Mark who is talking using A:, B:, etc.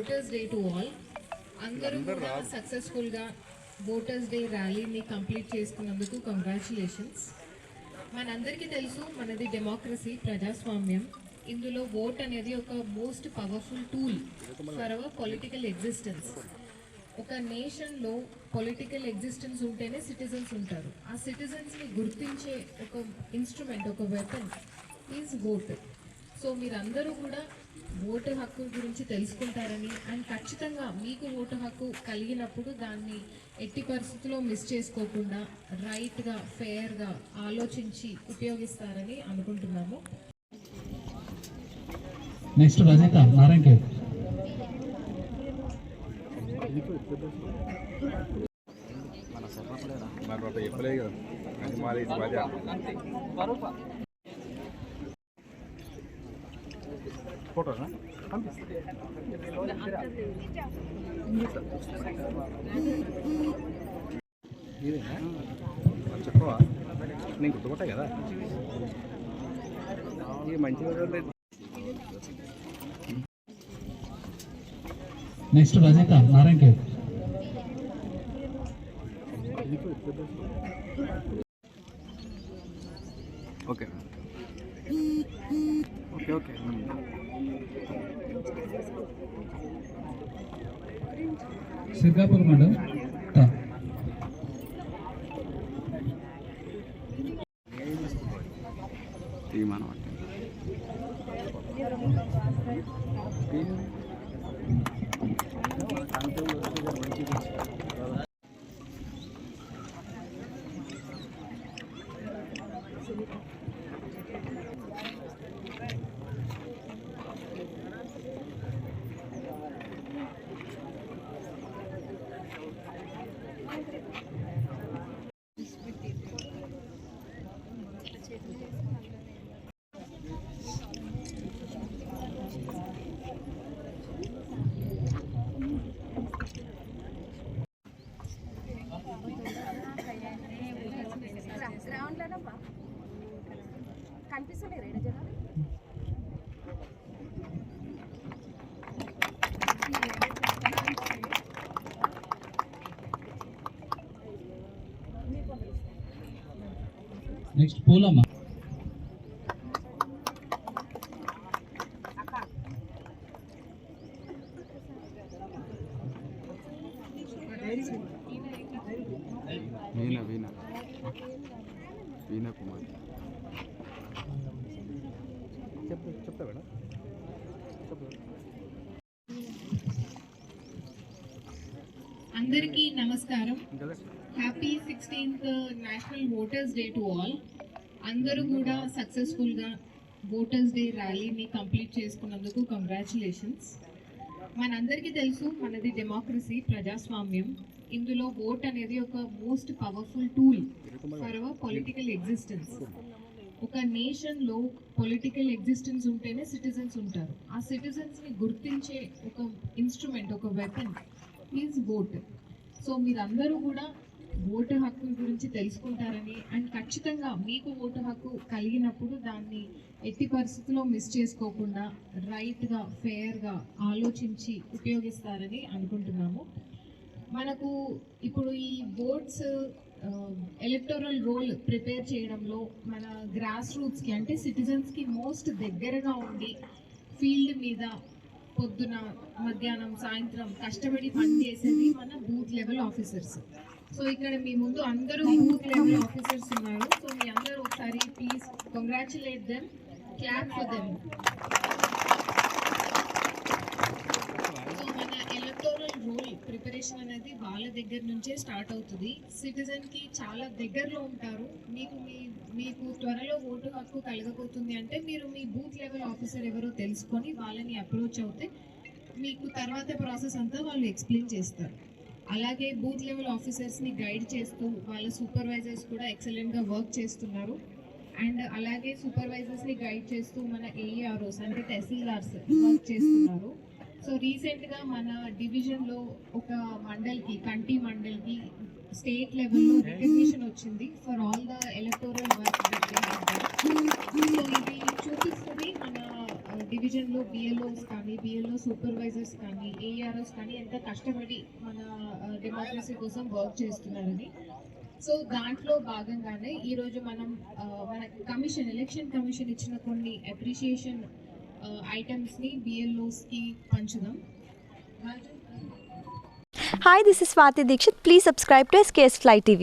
A: Voters day to all. అందరూ కూడా సక్సెస్ఫుల్గా ఓటర్స్ డే ర్యాలీని కంప్లీట్ చేసుకున్నందుకు కంగ్రాచులేషన్స్. మనందరికీ తెలుసు మనది డెమోక్రసీ, ప్రజాస్వామ్యం. ఇందులో ఓట్ అనేది ఒక most powerful tool for our political existence. ఒక నేషన్లో పొలిటికల్ ఎగ్జిస్టెన్స్ ఉంటేనే సిటిజన్స్ ఉంటారు. ఆ సిటిజన్స్ని గుర్తించే ఒక ఇన్స్ట్రుమెంట్, ఒక వెపన్ ఈజ్ ఓట్. సో మీరందరూ కూడా ఓటు హక్కు గురించి తెలుసుకుంటారని, అండ్ ఖచ్చితంగా మీకు ఓటు హక్కు కలిగినప్పుడు దాన్ని ఎట్టి పరిస్థితుల్లో మిస్ చేసుకోకుండా రైట్గా, ఫెయిర్గా ఆలోచించి ఉపయోగిస్తారని అనుకుంటున్నాము.
B: నెక్స్ట్ రజిత నారాయణ.
C: చెప్పలే కదా అది మాది ఫోటోనా చెప్పవా? నేను గుర్తుపట్టా కదా ఇది మంచిగా.
B: Next Rajitha Narayana.
C: Okay okay okay
B: Sirgapur madam.
C: తీర్మానం అంటే
D: కనిపిస్తలేదు జనాలు.
B: నెక్స్ట్ పూలమ్మ.
C: వీణ వీణ వీణ కుమార్ చెప్తా మేడం.
A: అందరికీ నమస్కారం. Happy 16th national voters day to all. అందరూ కూడా సక్సెస్ఫుల్గా ఓటర్స్ డే ర్యాలీని కంప్లీట్ చేసుకున్నందుకు కంగ్రాచులేషన్స్. మనందరికీ తెలుసు మనది డెమోక్రసీ, ప్రజాస్వామ్యం. ఇందులో ఓట్ అనేది ఒక most powerful tool for our political existence. ఒక నేషన్లో పొలిటికల్ ఎగ్జిస్టెన్స్ ఉంటేనే సిటిజన్స్ ఉంటారు. ఆ సిటిజన్స్ని గుర్తించే ఒక ఇన్స్ట్రుమెంట్, ఒక వెపన్ ఈజ్ ఓట్. సో మీరందరూ కూడా ఓటు హక్కు గురించి తెలుసుకుంటారని, అండ్ ఖచ్చితంగా మీకు ఓటు హక్కు కలిగినప్పుడు దాన్ని ఎట్టి పరిస్థితుల్లో మిస్ చేసుకోకుండా రైట్గా, ఫెయిర్గా ఆలోచించి ఉపయోగిస్తారని అనుకుంటున్నాము. మనకు ఇప్పుడు ఈ ఓట్స్ ఎలక్టోరల్ రోల్ ప్రిపేర్ చేయడంలో మన గ్రాస్ రూట్స్కి, అంటే సిటిజన్స్కి మోస్ట్ దగ్గరగా ఉండి ఫీల్డ్ మీద పొద్దున, మధ్యాహ్నం, సాయంత్రం కష్టపడి పనిచేసేది మన బూత్ లెవెల్ ఆఫీసర్స్. సో ఇక్కడ మీ ముందు అందరూ బూత్ లెవెల్ ఆఫీసర్స్ ఉన్నారు. సో మీ అందరూ ఒకసారి please congratulate them, clap for them. Role preparation అనేది వాళ్ళ దగ్గర నుంచే స్టార్ట్ అవుతుంది. సిటిజన్కి చాలా దగ్గరలో ఉంటారు. మీకు త్వరలో ఓటు హక్కు కలగబోతుంది అంటే మీరు మీ బూత్ లెవెల్ ఆఫీసర్ ఎవరో తెలుసుకొని వాళ్ళని అప్రోచ్ అవుతే మీకు తర్వాత ప్రాసెస్ అంతా వాళ్ళు ఎక్స్ప్లెయిన్ చేస్తారు. అలాగే బూత్ లెవెల్ ఆఫీసర్స్ని గైడ్ చేస్తూ వాళ్ళ సూపర్వైజర్స్ కూడా ఎక్సలెంట్గా వర్క్ చేస్తున్నారు. అండ్ అలాగే సూపర్వైజర్స్ని గైడ్ చేస్తూ మన ఏఈఆర్ఓస్ అంటే తహసీల్దార్స్ వర్క్ చేస్తున్నారు. సో రీసెంట్గా మన డివిజన్లో ఒక మండల్కి, కంటి మండల్కి స్టేట్ లెవెల్లో రికగ్నిషన్ వచ్చింది for all the electoral work. So ఇది చూపిస్తుంది మన డివిజన్లో బిఎల్ఓస్ కానీ, బిఎల్ఓ సూపర్వైజర్స్ కానీ ఏఆర్ఎస్ కానీ ఎంత కష్టపడి మన డెమోక్రసీ కోసం వర్క్ చేస్తున్నారని. సో దాంట్లో భాగంగానే ఈరోజు మనం మన ఎలక్షన్ కమిషన్ ఇచ్చిన కొన్ని appreciation ఐటమ్స్ని బిఎల్ఓస్కి పంచుదాం.
D: Hi, this is Swati Dikshit. Please subscribe to SKS Fly TV.